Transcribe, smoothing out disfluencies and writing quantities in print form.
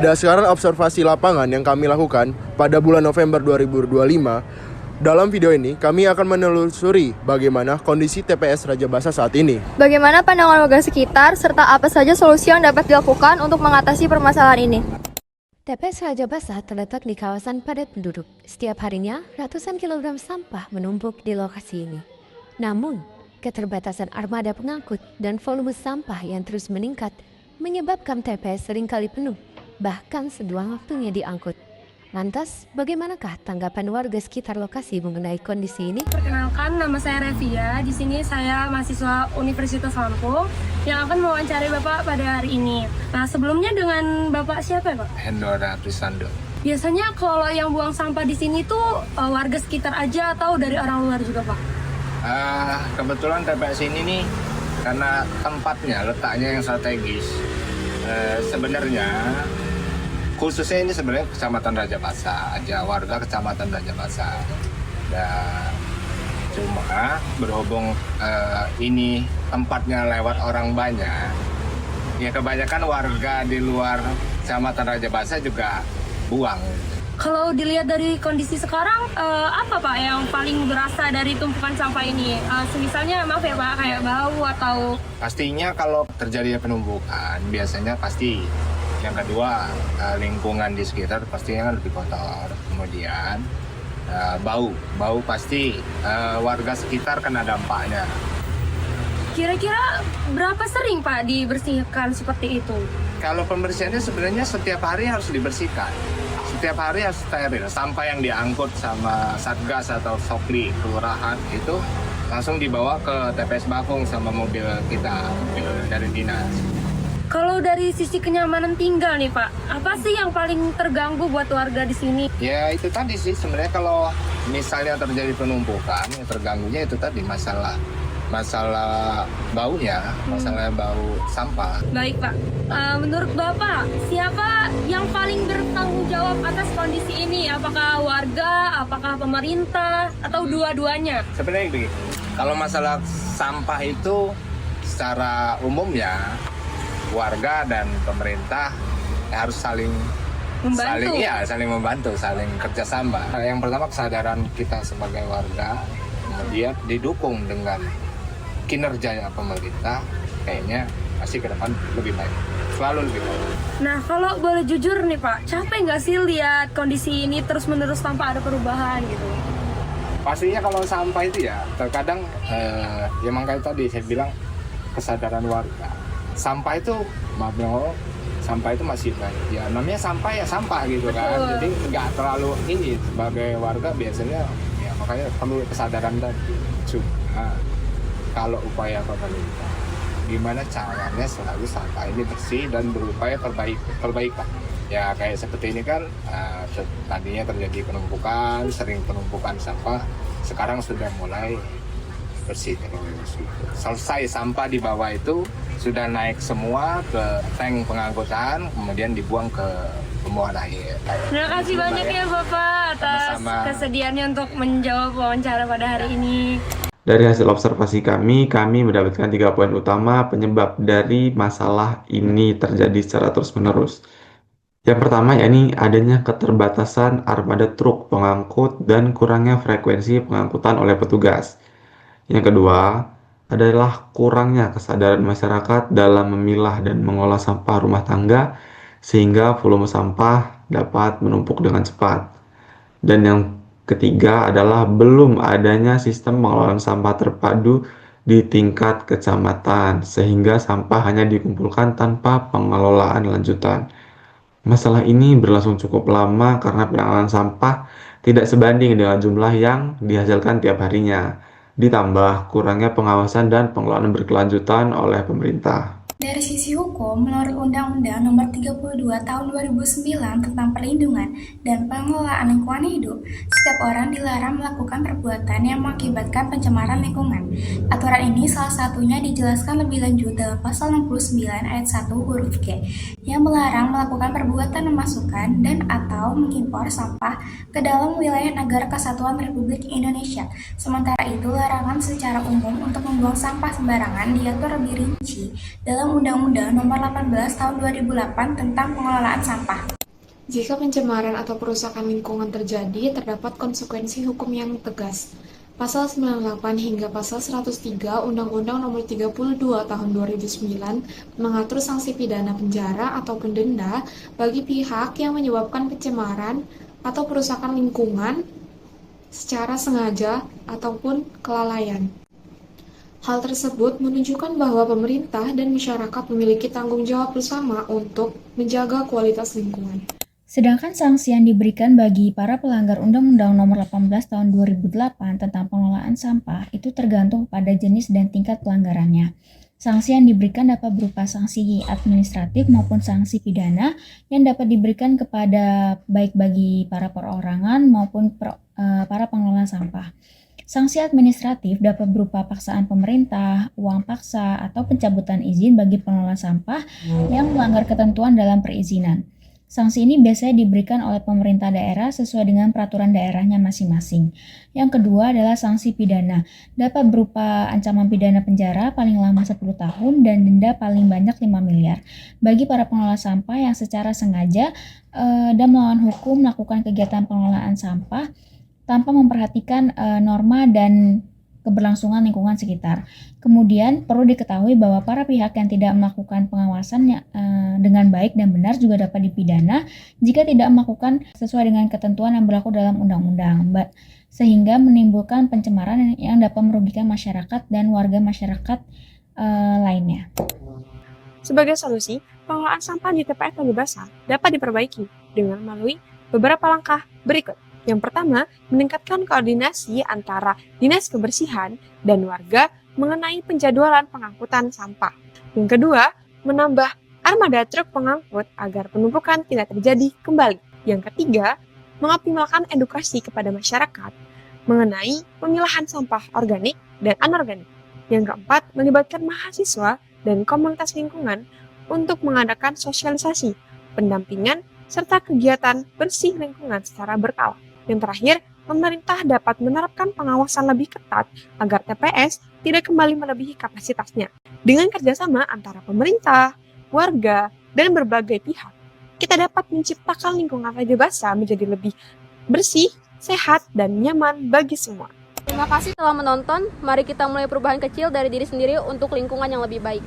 Berdasarkan observasi lapangan yang kami lakukan pada bulan November 2025, dalam video ini kami akan menelusuri bagaimana kondisi TPS Raja Basa saat ini. Bagaimana pandangan warga sekitar, serta apa saja solusi yang dapat dilakukan untuk mengatasi permasalahan ini. TPS Raja Basa terletak di kawasan padat penduduk. Setiap harinya, ratusan kilogram sampah menumpuk di lokasi ini. Namun, keterbatasan armada pengangkut dan volume sampah yang terus meningkat menyebabkan TPS seringkali penuh, bahkan seduang waktunya diangkut. Lantas, bagaimanakah tanggapan warga sekitar lokasi mengenai kondisi ini? Perkenalkan, nama saya Revia. Di sini saya mahasiswa Universitas Lampung yang akan mewawancari Bapak pada hari ini. Nah, sebelumnya dengan Bapak siapa ya, Pak? Hendora Prisando. Biasanya kalau yang buang sampah di sini tuh warga sekitar aja atau dari orang luar juga, Pak? Kebetulan TPS ini nih, karena tempatnya, letaknya yang strategis, sebenarnya khususnya ini sebenarnya Kecamatan Raja Basa aja, warga Kecamatan Raja Basa. Dan cuma berhubung ini tempatnya lewat orang banyak, ya kebanyakan warga di luar Kecamatan Raja Basa juga buang. Kalau dilihat dari kondisi sekarang, apa Pak yang paling berasa dari tumpukan sampah ini? Misalnya maaf ya Pak, kayak bau atau... Pastinya kalau terjadi penumpukan, biasanya pasti. Yang kedua, lingkungan di sekitar pastinya kan lebih kotor. Kemudian bau pasti warga sekitar kena dampaknya. Kira-kira berapa sering Pak dibersihkan seperti itu? Kalau pembersihannya sebenarnya setiap hari harus dibersihkan. Setiap hari harus steril. Sampah yang diangkut sama Satgas atau Sopli kelurahan itu langsung dibawa ke TPS Bakung sama mobil kita, mobil dari dinas. Kalau dari sisi kenyamanan tinggal nih Pak, apa sih yang paling terganggu buat warga di sini? Ya itu tadi sih, sebenarnya kalau misalnya terjadi penumpukan, yang terganggunya itu tadi masalah baunya, masalah bau sampah. Baik Pak, menurut Bapak, siapa yang paling bertanggung jawab atas kondisi ini? Apakah warga, apakah pemerintah, atau dua-duanya? Sebenarnya begini, kalau masalah sampah itu secara umumnya warga dan pemerintah harus saling membantu, saling kerjasama. Yang pertama kesadaran kita sebagai warga, kemudian didukung dengan kinerja pemerintah, kayaknya pasti ke depan lebih baik, selalu lebih baik. Nah, kalau boleh jujur nih Pak, capek nggak sih lihat kondisi ini terus-menerus tanpa ada perubahan gitu? Pastinya kalau sampah itu ya, terkadang ya makanya tadi saya bilang kesadaran warga. Sampah itu, sampah itu masih baik. Ya namanya sampah ya sampah gitu kan. Jadi nggak terlalu ini sebagai warga biasanya ya makanya perlu kesadaran tadi. Cuma kalau upaya pemerintah, gimana caranya selalu sampah ini bersih dan berupaya perbaikan. Ya kayak seperti ini kan tadinya terjadi penumpukan, sering penumpukan sampah, sekarang sudah mulai bersih. Selesai sampah di bawah itu sudah naik semua ke tank pengangkutan, kemudian dibuang ke pembuangan air. Terima kasih banyak ya Bapak atas kesediaannya untuk menjawab wawancara pada hari ini. Dari hasil observasi kami mendapatkan 3 poin utama penyebab dari masalah ini terjadi secara terus-menerus. Yang pertama yakni adanya keterbatasan armada truk pengangkut dan kurangnya frekuensi pengangkutan oleh petugas. Yang kedua adalah kurangnya kesadaran masyarakat dalam memilah dan mengolah sampah rumah tangga sehingga volume sampah dapat menumpuk dengan cepat. Dan yang ketiga adalah belum adanya sistem pengelolaan sampah terpadu di tingkat kecamatan sehingga sampah hanya dikumpulkan tanpa pengelolaan lanjutan. Masalah ini berlangsung cukup lama karena penanganan sampah tidak sebanding dengan jumlah yang dihasilkan tiap harinya, ditambah kurangnya pengawasan dan pengelolaan berkelanjutan oleh pemerintah. Dari sisi hukum, menurut Undang-Undang Nomor 32 Tahun 2009 tentang Perlindungan dan Pengelolaan Lingkungan Hidup, setiap orang dilarang melakukan perbuatan yang mengakibatkan pencemaran lingkungan. Aturan ini salah satunya dijelaskan lebih lanjut dalam Pasal 69 Ayat 1 huruf G, yang melarang melakukan perbuatan memasukkan dan atau mengimpor sampah ke dalam wilayah negara kesatuan Republik Indonesia. Sementara itu, larangan secara umum untuk membuang sampah sembarangan diatur lebih rinci dalam Undang-Undang Nomor 18 Tahun 2008 tentang Pengelolaan Sampah. Jika pencemaran atau perusakan lingkungan terjadi, terdapat konsekuensi hukum yang tegas. Pasal 98 hingga pasal 103 Undang-Undang Nomor 32 Tahun 2009 mengatur sanksi pidana penjara ataupun denda bagi pihak yang menyebabkan pencemaran atau perusakan lingkungan secara sengaja ataupun kelalaian. Hal tersebut menunjukkan bahwa pemerintah dan masyarakat memiliki tanggung jawab bersama untuk menjaga kualitas lingkungan. Sedangkan sanksi yang diberikan bagi para pelanggar Undang-Undang Nomor 18 Tahun 2008 tentang pengelolaan sampah itu tergantung pada jenis dan tingkat pelanggarannya. Sanksi yang diberikan dapat berupa sanksi administratif maupun sanksi pidana yang dapat diberikan kepada baik bagi para perorangan maupun para pengelola sampah. Sanksi administratif dapat berupa paksaan pemerintah, uang paksa, atau pencabutan izin bagi pengelola sampah yang melanggar ketentuan dalam perizinan. Sanksi ini biasanya diberikan oleh pemerintah daerah sesuai dengan peraturan daerahnya masing-masing. Yang kedua adalah sanksi pidana. Dapat berupa ancaman pidana penjara paling lama 10 tahun dan denda paling banyak 5 miliar. Bagi para pengelola sampah yang secara sengaja dan melawan hukum melakukan kegiatan pengelolaan sampah tanpa memperhatikan norma dan keberlangsungan lingkungan sekitar. Kemudian perlu diketahui bahwa para pihak yang tidak melakukan pengawasan dengan baik dan benar juga dapat dipidana jika tidak melakukan sesuai dengan ketentuan yang berlaku dalam undang-undang, sehingga menimbulkan pencemaran yang dapat merugikan masyarakat dan warga masyarakat lainnya. Sebagai solusi, pengelolaan sampah di TPS Raja Basah dapat diperbaiki dengan melalui beberapa langkah berikut. Yang pertama, meningkatkan koordinasi antara Dinas Kebersihan dan warga mengenai penjadwalan pengangkutan sampah. Yang kedua, menambah armada truk pengangkut agar penumpukan tidak terjadi kembali. Yang ketiga, mengoptimalkan edukasi kepada masyarakat mengenai pemilahan sampah organik dan anorganik. Yang keempat, melibatkan mahasiswa dan komunitas lingkungan untuk mengadakan sosialisasi, pendampingan, serta kegiatan bersih lingkungan secara berkala. Yang terakhir, pemerintah dapat menerapkan pengawasan lebih ketat agar TPS tidak kembali melebihi kapasitasnya. Dengan kerjasama antara pemerintah, warga, dan berbagai pihak, kita dapat menciptakan lingkungan Raja Basah menjadi lebih bersih, sehat, dan nyaman bagi semua. Terima kasih telah menonton. Mari kita mulai perubahan kecil dari diri sendiri untuk lingkungan yang lebih baik.